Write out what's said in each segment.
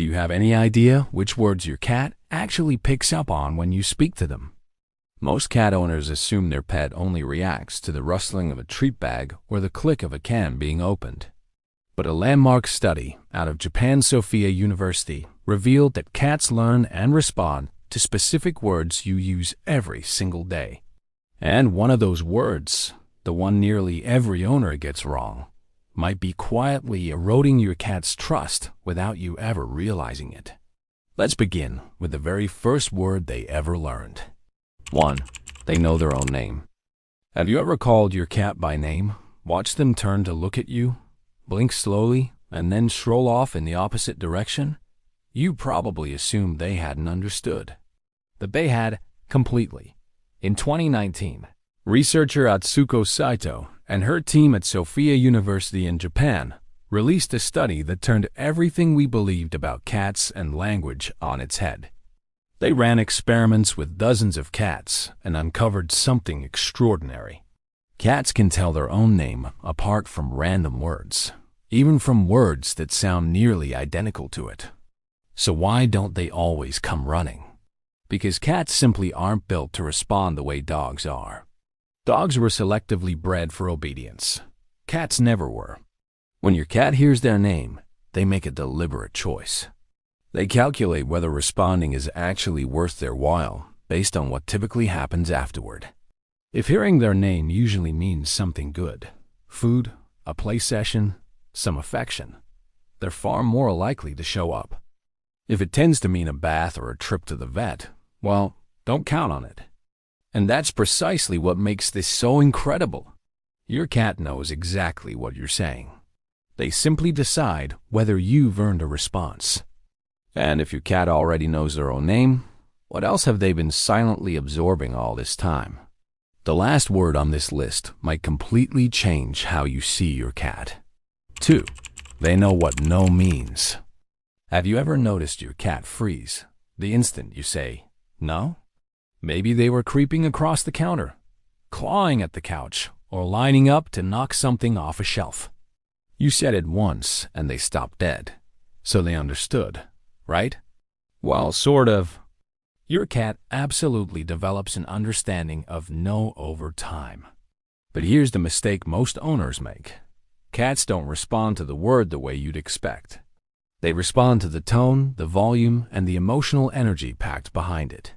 Do you have any idea which words your cat actually picks up on when you speak to them? Most cat owners assume their pet only reacts to the rustling of a treat bag or the click of a can being opened. But a landmark study out of Japan's Sophia University revealed that cats learn and respond to specific words you use every single day. And one of those words, the one nearly every owner gets wrong, might be quietly eroding your cat's trust without you ever realizing it. Let's begin with the very first word they ever learned. 1. They know their own name. Have you ever called your cat by name, watched them turn to look at you, blink slowly, and then stroll off in the opposite direction? You probably assumed they hadn't understood. But they had completely. In 2019, researcher Atsuko Saito and her team at Sophia University in Japan released a study that turned everything we believed about cats and language on its head. They ran experiments with dozens of cats and uncovered something extraordinary. Cats can tell their own name apart from random words, even from words that sound nearly identical to it. So why don't they always come running? Because cats simply aren't built to respond the way dogs are. Dogs were selectively bred for obedience. Cats never were. When your cat hears their name, they make a deliberate choice. They calculate whether responding is actually worth their while based on what typically happens afterward. If hearing their name usually means something good, food, a play session, some affection, they're far more likely to show up. If it tends to mean a bath or a trip to the vet, well, don't count on it. And that's precisely what makes this so incredible. Your cat knows exactly what you're saying. They simply decide whether you've earned a response. And if your cat already knows their own name, what else have they been silently absorbing all this time? The last word on this list might completely change how you see your cat. 2. They know what no means. Have you ever noticed your cat freeze the instant you say, no? Maybe they were creeping across the counter, clawing at the couch, or lining up to knock something off a shelf. You said it once and they stopped dead, so they understood, right? Well, sort of. Your cat absolutely develops an understanding of no over time. But here's the mistake most owners make. Cats don't respond to the word the way you'd expect. They respond to the tone, the volume, and the emotional energy packed behind it.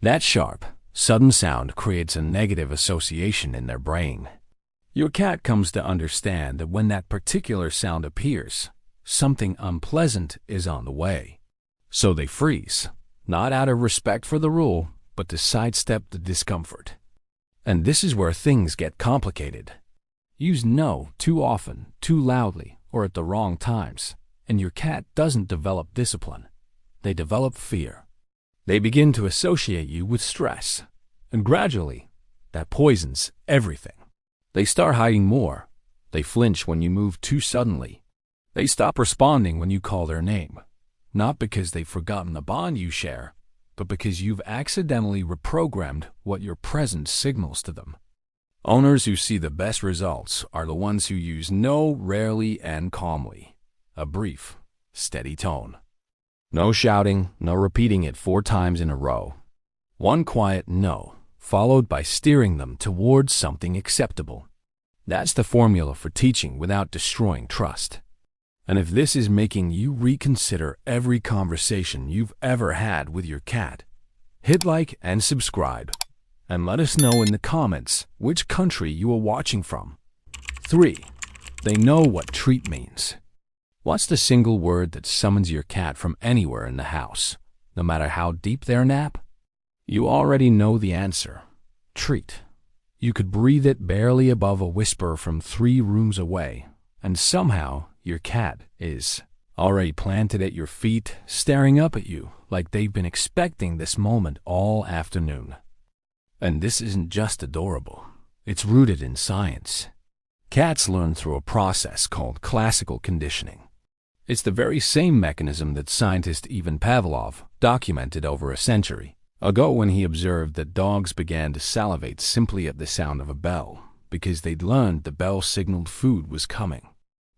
That sharp, sudden sound creates a negative association in their brain. Your cat comes to understand that when that particular sound appears, something unpleasant is on the way. So they freeze, not out of respect for the rule, but to sidestep the discomfort. And this is where things get complicated. Use no too often, too loudly, or at the wrong times, and your cat doesn't develop discipline. They develop fear. They begin to associate you with stress, and gradually, that poisons everything. They start hiding more. They flinch when you move too suddenly. They stop responding when you call their name, not because they've forgotten the bond you share, but because you've accidentally reprogrammed what your presence signals to them. Owners who see the best results are the ones who use no rarely and calmly, a brief, steady tone. No shouting, no repeating it 4 times in a row. One quiet no, followed by steering them towards something acceptable. That's the formula for teaching without destroying trust. And if this is making you reconsider every conversation you've ever had with your cat, hit like and subscribe, and let us know in the comments which country you are watching from. 3. They know what treat means. What's the single word that summons your cat from anywhere in the house, no matter how deep their nap? You already know the answer. Treat. You could breathe it barely above a whisper from 3 rooms away, and somehow your cat is already planted at your feet, staring up at you like they've been expecting this moment all afternoon. And this isn't just adorable. It's rooted in science. Cats learn through a process called classical conditioning. It's the very same mechanism that scientist Ivan Pavlov documented over a century ago when he observed that dogs began to salivate simply at the sound of a bell because they'd learned the bell signaled food was coming.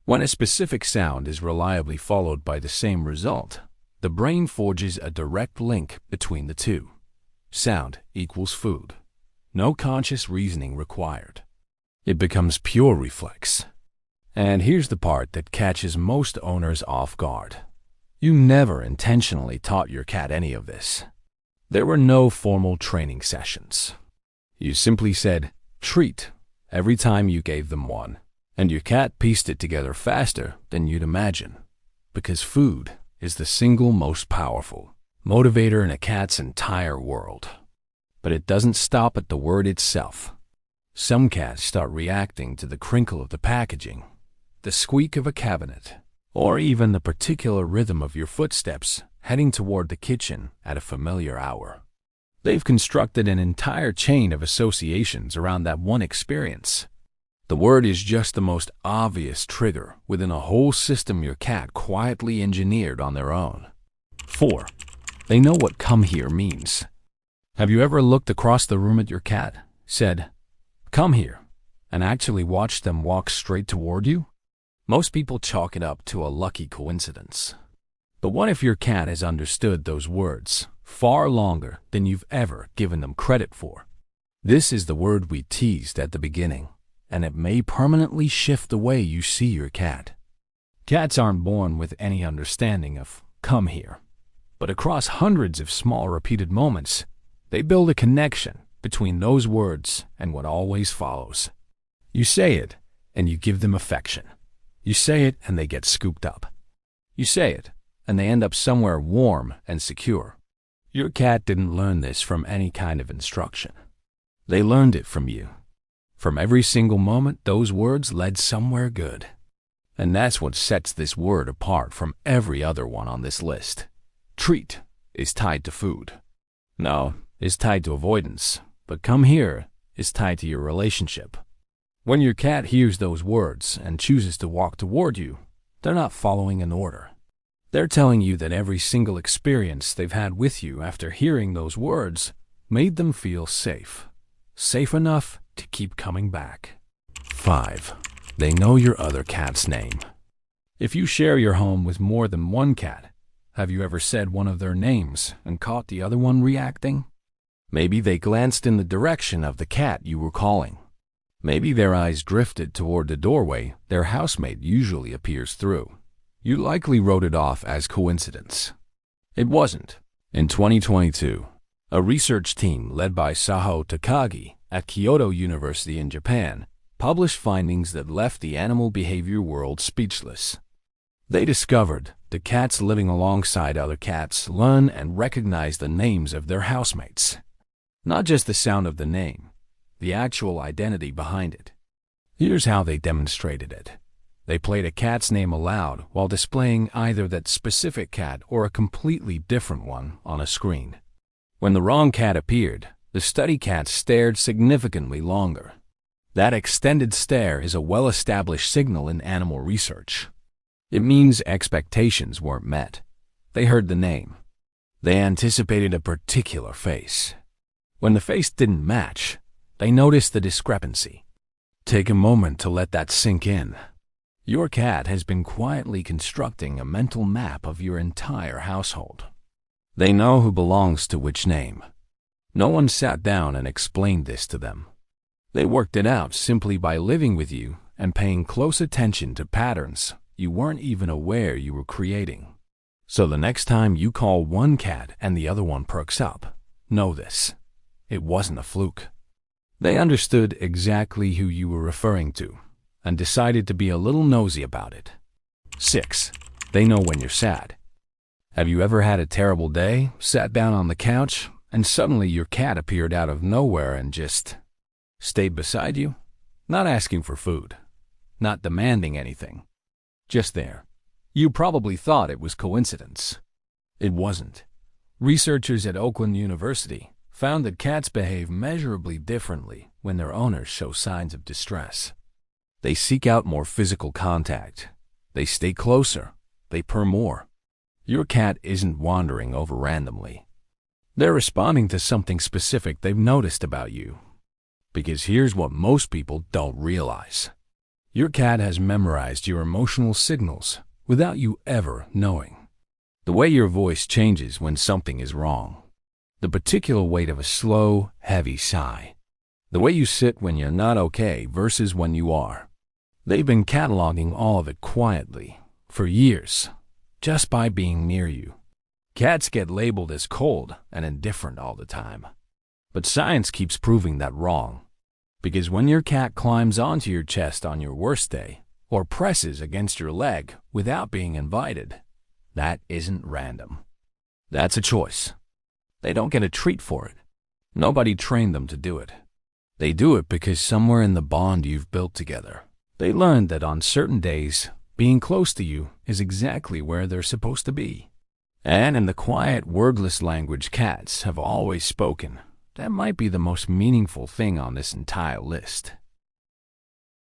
When a specific sound is reliably followed by the same result, The brain forges a direct link between the two. Sound equals food. No conscious reasoning required. It becomes pure reflex. And here's the part that catches most owners off guard. You never intentionally taught your cat any of this. There were no formal training sessions. You simply said, "treat," every time you gave them one, and your cat pieced it together faster than you'd imagine. Because food is the single most powerful motivator in a cat's entire world. But it doesn't stop at the word itself. Some cats start reacting to the crinkle of the packaging, the squeak of a cabinet, or even the particular rhythm of your footsteps heading toward the kitchen at a familiar hour. They've constructed an entire chain of associations around that one experience. The word is just the most obvious trigger within a whole system your cat quietly engineered on their own. 4. They know what "come here" means. Have you ever looked across the room at your cat, said, "Come here," and actually watched them walk straight toward you? Most people chalk it up to a lucky coincidence. But what if your cat has understood those words far longer than you've ever given them credit for? This is the word we teased at the beginning, and it may permanently shift the way you see your cat. Cats aren't born with any understanding of "come here," but across hundreds of small repeated moments, they build a connection between those words and what always follows. You say it, and you give them affection. You say it, and they get scooped up. You say it, and they end up somewhere warm and secure. Your cat didn't learn this from any kind of instruction. They learned it from you. From every single moment, those words led somewhere good. And that's what sets this word apart from every other one on this list. Treat is tied to food. No, is tied to avoidance. But "come here" is tied to your relationship. When your cat hears those words and chooses to walk toward you, they're not following an order. They're telling you that every single experience they've had with you after hearing those words made them feel safe. Safe enough to keep coming back. 5. They know your other cat's name. If you share your home with more than one cat, have you ever said one of their names and caught the other one reacting? Maybe they glanced in the direction of the cat you were calling. Maybe their eyes drifted toward the doorway their housemate usually appears through. You likely wrote it off as coincidence. It wasn't. In 2022, a research team led by Saho Takagi at Kyoto University in Japan published findings that left the animal behavior world speechless. They discovered that cats living alongside other cats learn and recognize the names of their housemates. Not just the sound of the name, the actual identity behind it. Here's how they demonstrated it. They played a cat's name aloud while displaying either that specific cat or a completely different one on a screen. When the wrong cat appeared, the study cat stared significantly longer. That extended stare is a well-established signal in animal research. It means expectations weren't met. They heard the name. They anticipated a particular face. When the face didn't match, they noticed the discrepancy. Take a moment to let that sink in. Your cat has been quietly constructing a mental map of your entire household. They know who belongs to which name. No one sat down and explained this to them. They worked it out simply by living with you and paying close attention to patterns you weren't even aware you were creating. So the next time you call one cat and the other one perks up, know this. It wasn't a fluke. They understood exactly who you were referring to and decided to be a little nosy about it. 6. They know when you're sad. Have you ever had a terrible day, sat down on the couch, and suddenly your cat appeared out of nowhere and just stayed beside you? Not asking for food, not demanding anything. Just there. You probably thought it was coincidence. It wasn't. Researchers at Oakland University found that cats behave measurably differently when their owners show signs of distress. They seek out more physical contact. They stay closer. They purr more. Your cat isn't wandering over randomly. They're responding to something specific they've noticed about you. Because here's what most people don't realize. Your cat has memorized your emotional signals without you ever knowing. The way your voice changes when something is wrong. The particular weight of a slow, heavy sigh. The way you sit when you're not okay versus when you are. They've been cataloging all of it quietly, for years, just by being near you. Cats get labeled as cold and indifferent all the time. But science keeps proving that wrong. Because when your cat climbs onto your chest on your worst day, or presses against your leg without being invited, that isn't random. That's a choice. They don't get a treat for it. Nobody trained them to do it. They do it because somewhere in the bond you've built together, they learned that on certain days, being close to you is exactly where they're supposed to be. And in the quiet, wordless language cats have always spoken, that might be the most meaningful thing on this entire list.